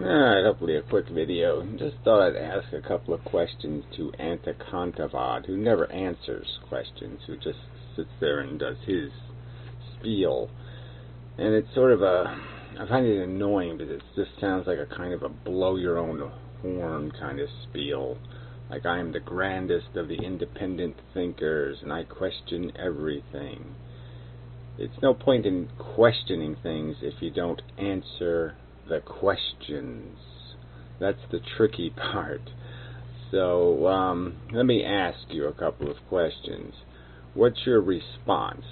Alright, hopefully a quick video. Just thought I'd ask a couple of questions to Anekantavad, who never answers questions, who just sits there and does his spiel. And it's sort of I find it annoying because it just sounds like a kind of a blow your own horn kind of spiel. Like I am the grandest of the independent thinkers and I question everything. It's no point in questioning things if you don't answer the questions. That's the tricky part. So let me ask you a couple of questions. What's your response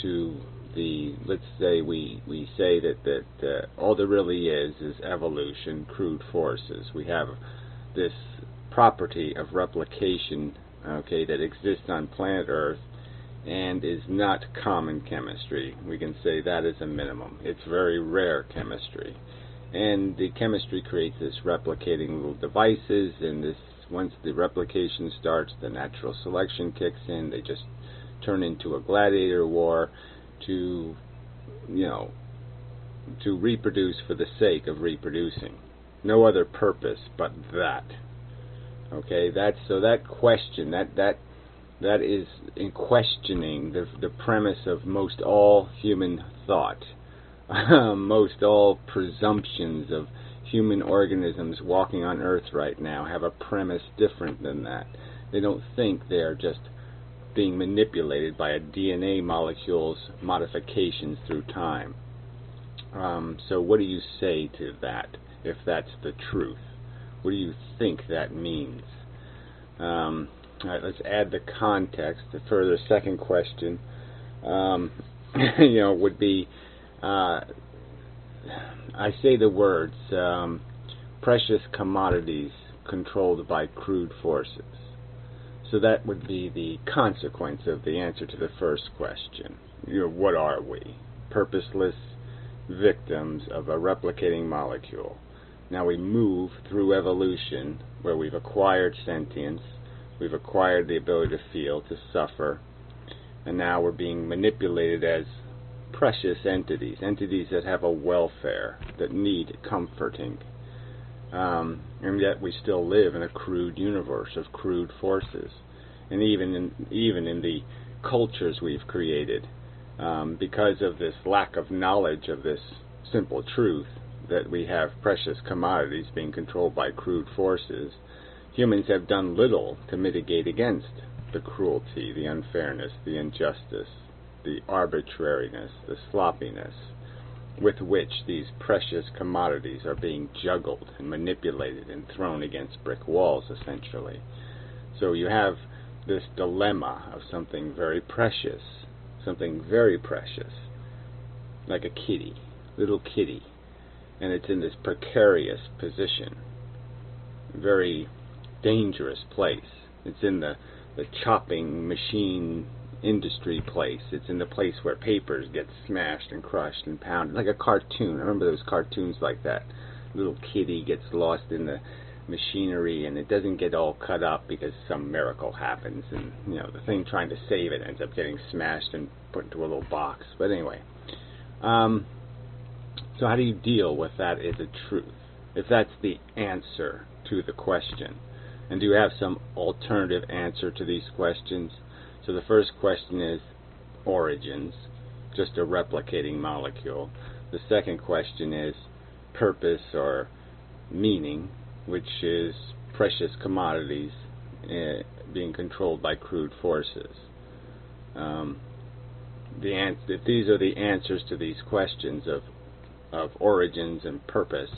to the, let's say we say that all there really is evolution, crude forces. We have this property of replication, okay, that exists on planet Earth and is not common chemistry. We can say that is a minimum. It's very rare chemistry. And the chemistry creates this replicating little devices, and this, once the replication starts, the natural selection kicks in. They just turn into a gladiator war to, to reproduce for the sake of reproducing. No other purpose but that. Okay, so that question, that is in questioning the premise of most all human thought. Most all presumptions of human organisms walking on Earth right now have a premise different than that. They don't think they are just being manipulated by a DNA molecule's modifications through time. So what do you say to that, if that's the truth? What do you think that means? All right, let's add the context. The further second question, would be, I say the words, precious commodities controlled by crude forces. So that would be the consequence of the answer to the first question. What are we? Purposeless victims of a replicating molecule. Now we move through evolution where we've acquired sentience, we've acquired the ability to feel, to suffer, and now we're being manipulated as precious entities that have a welfare, that need comforting. And yet we still live in a crude universe of crude forces. And even in the cultures we've created, because of this lack of knowledge of this simple truth, that we have precious commodities being controlled by crude forces, humans have done little to mitigate against the cruelty, the unfairness, the injustice, the arbitrariness, the sloppiness with which these precious commodities are being juggled and manipulated and thrown against brick walls, essentially. So you have this dilemma of something very precious, like a kitty, little kitty, and it's in this precarious position, very dangerous place. It's in the chopping machine industry place. It's in the place where papers get smashed and crushed and pounded, like a cartoon. I remember those cartoons like that. Little kitty gets lost in the machinery and it doesn't get all cut up because some miracle happens, and the thing trying to save it ends up getting smashed and put into a little box. But anyway, so how do you deal with that as a truth, if that's the answer to the question? And do you have some alternative answer to these questions? So the first question is origins, just a replicating molecule. The second question is purpose or meaning, which is precious commodities being controlled by crude forces. If these are the answers to these questions of origins and purpose,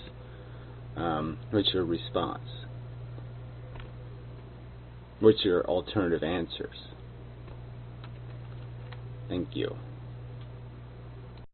what's your response? What's your alternative answers? Thank you.